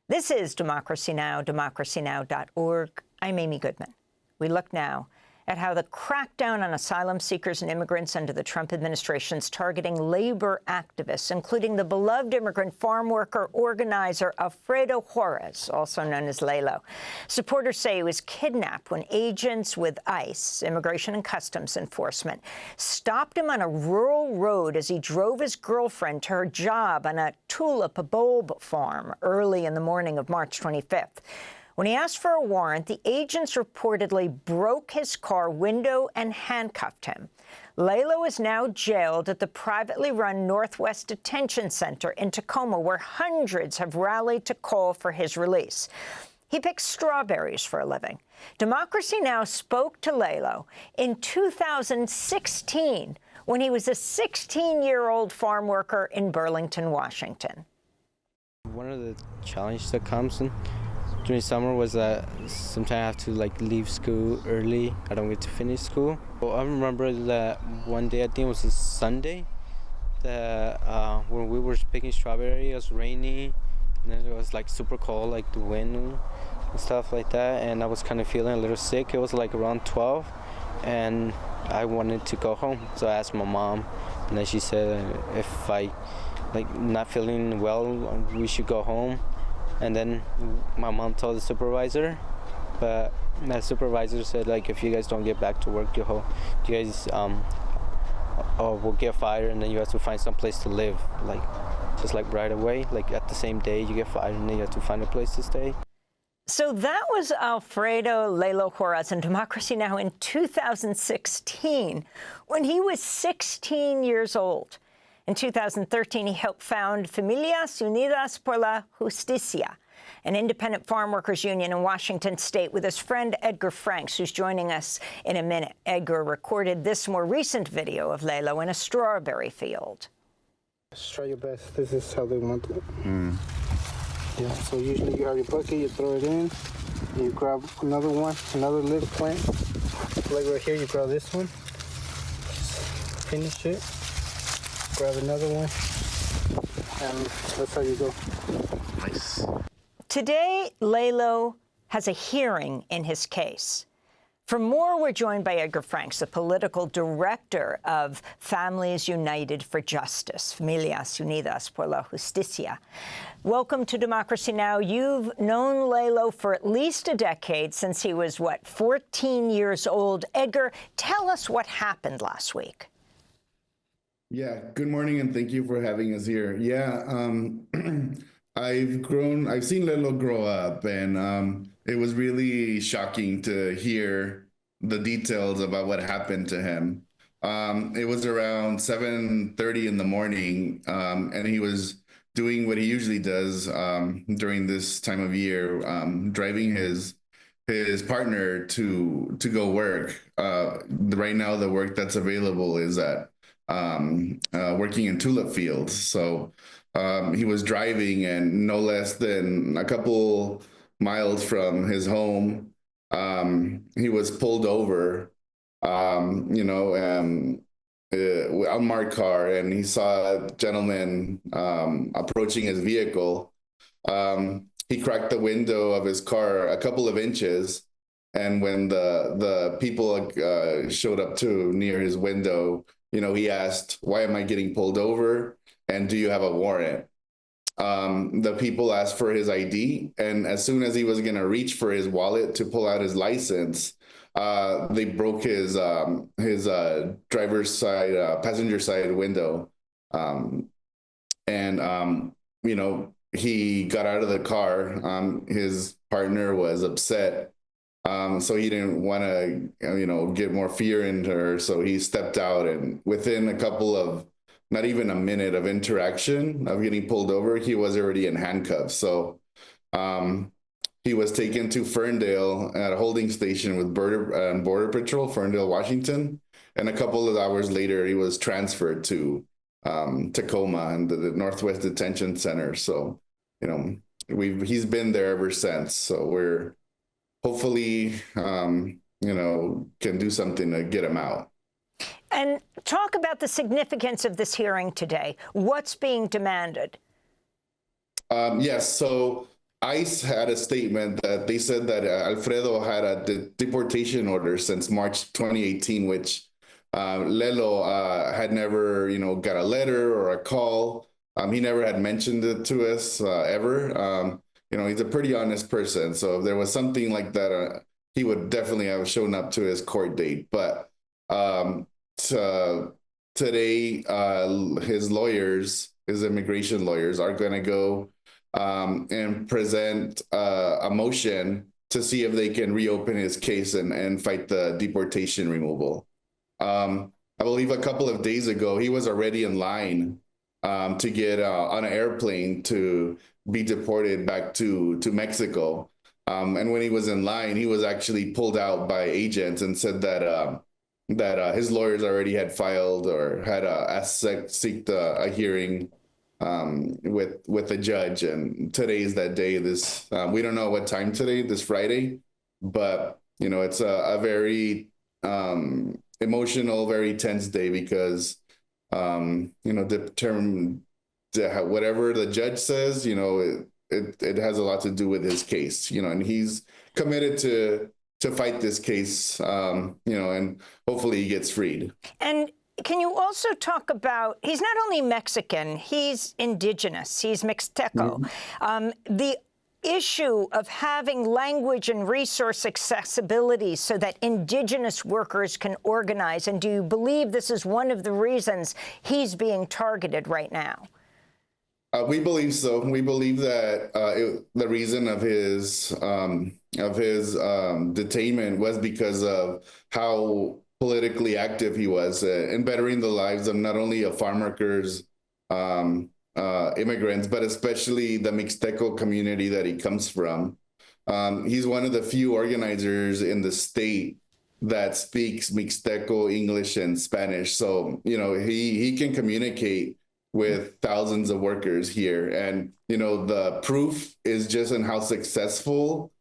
This is Democracy Now!, democracynow.org. I'm Amy Goodman. We look now at how the crackdown on asylum seekers and immigrants under the Trump administration is targeting labor activists, including the beloved immigrant farm worker organizer Alfredo Juarez, also known as Lelo. Supporters say he was kidnapped when agents with ICE, Immigration and Customs Enforcement, stopped him on a rural road as he drove his girlfriend to her job on a tulip bulb farm early in the morning of March 25th. When he asked for a warrant, the agents reportedly broke his car window and handcuffed him. Lelo is now jailed at the privately run Northwest Detention Center in Tacoma, where hundreds have rallied to call for his release. He picks strawberries for a living. Democracy Now! Spoke to Lelo in 2016 when he was a 16-year-old farm worker in Burlington, Washington. One of the challenges that comes in during summer was that sometimes I have to leave school early. I don't get to finish school. Well, I remember that one day, I think it was a Sunday, that when we were picking strawberry, it was rainy, and then it was super cold, the wind and stuff like that, and I was kind of feeling a little sick. It was around 12, and I wanted to go home. So I asked my mom, and then she said if I not feeling well, we should go home. And then my mom told the supervisor, but that supervisor said, if you guys don't get back to work, you guys will get fired, and then you have to find some place to live, just right away. At the same day you get fired, and then you have to find a place to stay. So that was Alfredo Lelo Juarez in Democracy Now! In 2016, when he was 16 years old. In 2013, he helped found Familias Unidas por la Justicia, an independent farm workers union in Washington state, with his friend Edgar Franks, who's joining us in a minute. Edgar recorded this more recent video of Lelo in a strawberry field. Just try your best. This is how they want it. Yeah, so usually you have your bucket, you throw it in, you grab another one, another little plant. Right here, you grab this one, just finish it. Grab another one, and that's how you go. Nice. Today, Lelo has a hearing in his case. For more, we're joined by Edgar Franks, the political director of Familias United for Justice, Familias Unidas por la Justicia. Welcome to Democracy Now! You've known Lelo for at least a decade, since he was, 14 years old. Edgar, tell us what happened last week. Yeah, good morning, and thank you for having us here. Yeah, I've seen Lelo grow up, and it was really shocking to hear the details about what happened to him. It was around 7:30 in the morning, and he was doing what he usually does during this time of year, driving his partner to go work. Right now, the work that's available is at working in tulip fields. So he was driving, and no less than a couple miles from his home, he was pulled over, unmarked car, and he saw a gentleman approaching his vehicle. He cracked the window of his car a couple of inches, and when the people showed up to near his window, he asked, "Why am I getting pulled over? And do you have a warrant?" The people asked for his ID, and as soon as he was going to reach for his wallet to pull out his license, they broke his driver's side, passenger side window. He got out of the car. His partner was upset. So he didn't want to, get more fear into her. So he stepped out, and within a couple of, not even a minute of interaction of getting pulled over, he was already in handcuffs. So he was taken to Ferndale at a holding station with Border Patrol, Ferndale, Washington. And a couple of hours later, he was transferred to Tacoma and the Northwest Detention Center. So, he's been there ever since. So we're hopefully, can do something to get him out. And talk about the significance of this hearing today. What's being demanded? Yes. So ICE had a statement that they said that Alfredo had a deportation order since March 2018, which Lelo had never, got a letter or a call. He never had mentioned it to us ever. He's a pretty honest person. So if there was something like that, he would definitely have shown up to his court date. But today, his lawyers, his immigration lawyers, are going to go and present a motion to see if they can reopen his case and fight the deportation removal. I believe a couple of days ago, he was already in line to get on an airplane to be deported back to Mexico. And when he was in line, he was actually pulled out by agents and said that his lawyers already had filed or had seeked a hearing with the judge, and today's that day. We don't know what time today, this Friday, but it's a very emotional, very tense day because whatever the judge says, it has a lot to do with his case, and he's committed to fight this case, and hopefully he gets freed. And can you also talk about, he's not only Mexican, he's indigenous, he's Mixteco. The issue of having language and resource accessibility so that indigenous workers can organize, and do you believe this is one of the reasons he's being targeted right now? We believe so. We believe that the reason of his detainment was because of how politically active he was in bettering the lives of not only of farm workers, immigrants, but especially the Mixteco community that he comes from. He's one of the few organizers in the state that speaks Mixteco, English, and Spanish. So, he can communicate with thousands of workers here. And, the proof is just in how successful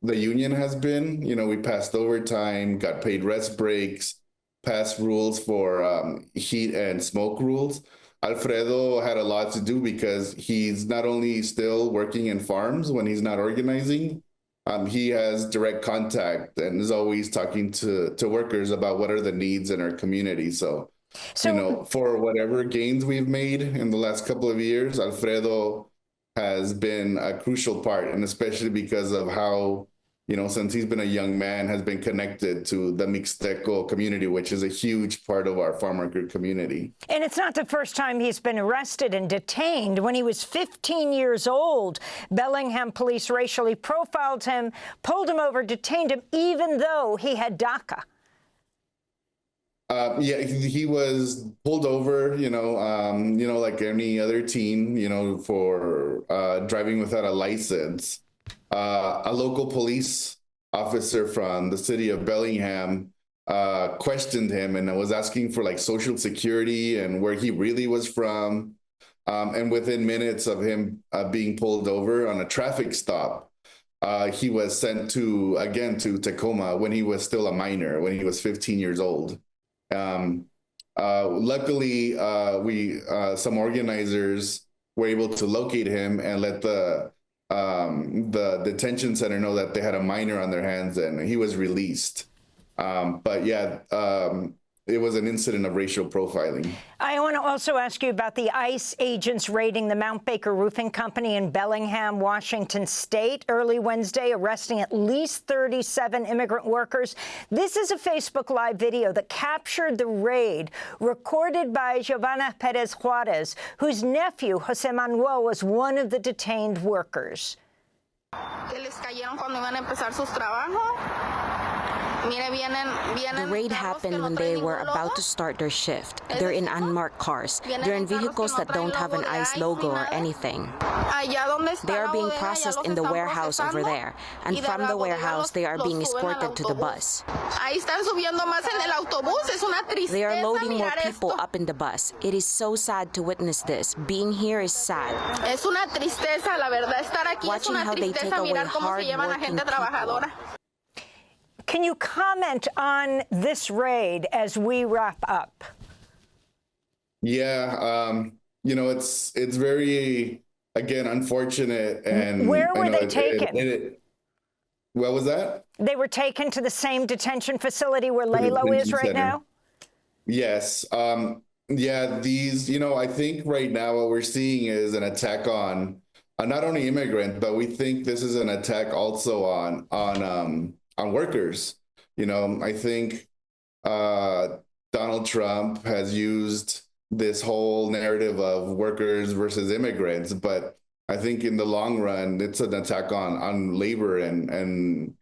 the union has been. We passed overtime, got paid rest breaks, passed rules for heat and smoke rules. Alfredo had a lot to do because he's not only still working in farms when he's not organizing, he has direct contact and is always talking to workers about what are the needs in our community. So for whatever gains we've made in the last couple of years, Alfredo has been a crucial part, and especially because of how, since he's been a young man, has been connected to the Mixteco community, which is a huge part of our farm worker community. And it's not the first time he's been arrested and detained. When he was 15 years old, Bellingham police racially profiled him, pulled him over, detained him, even though he had DACA. He was pulled over, like any other teen, for driving without a license. A local police officer from the city of Bellingham questioned him and was asking for Social Security and where he really was from. And within minutes of him being pulled over on a traffic stop, he was sent to Tacoma when he was still a minor, when he was 15 years old. Luckily, some organizers were able to locate him and let the detention center know that they had a minor on their hands, and he was released. It was an incident of racial profiling. I want to also ask you about the ICE agents raiding the Mount Baker Roofing Company in Bellingham, Washington State, early Wednesday, arresting at least 37 immigrant workers. This is a Facebook Live video that captured the raid, recorded by Giovanna Perez Juarez, whose nephew, Jose Manuel, was one of the detained workers. The raid happened when they were about to start their shift. They're in unmarked cars. They're in vehicles that don't have an ICE logo or anything. They are being processed in the warehouse over there. And from the warehouse, they are being escorted to the bus. They are loading more people up in the bus. It is so sad to witness this. Being here is sad. Watching how they take away hard-working people. Can you comment on this raid as we wrap up? Yeah, it's very again, unfortunate. And where were they taken? What was that? They were taken to the same detention facility where Lelo is right now? Yes. Yeah, these, I think right now what we're seeing is an attack on not only immigrant, but we think this is an attack also on workers. I think Donald Trump has used this whole narrative of workers versus immigrants, but I think in the long run, it's an attack on labor and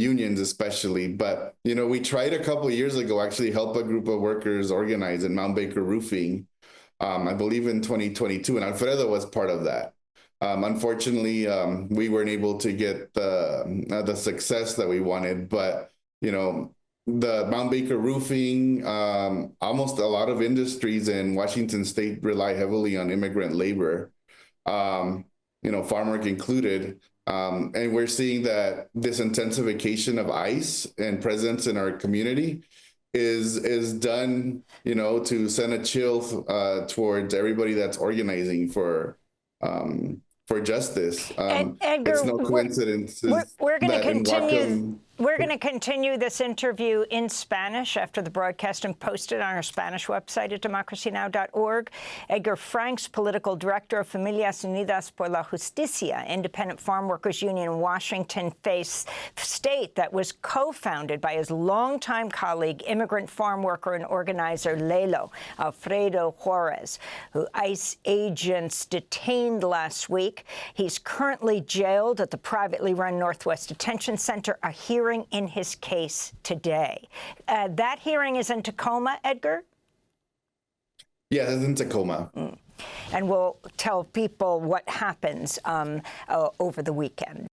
unions especially. But we tried a couple of years ago actually help a group of workers organize in Mount Baker Roofing, I believe in 2022, and Alfredo was part of that. Unfortunately, we weren't able to get the success that we wanted, but the Mount Baker Roofing, almost a lot of industries in Washington State rely heavily on immigrant labor, farm work included. And we're seeing that this intensification of ICE and presence in our community is done, to send a chill towards everybody that's organizing for justice. Edgar, it's no coincidence. We're going to continue. We're going to continue this interview in Spanish after the broadcast and post it on our Spanish website at democracynow.org. Edgar Franks, political director of Familias Unidas por la Justicia, independent farm workers union in Washington state that was co-founded by his longtime colleague, immigrant farm worker and organizer Lelo, Alfredo Juarez, who ICE agents detained last week. He's currently jailed at the privately run Northwest Detention Center. A hearing in his case today. That hearing is in Tacoma, Edgar? Yeah, it's in Tacoma. And we'll tell people what happens over the weekend.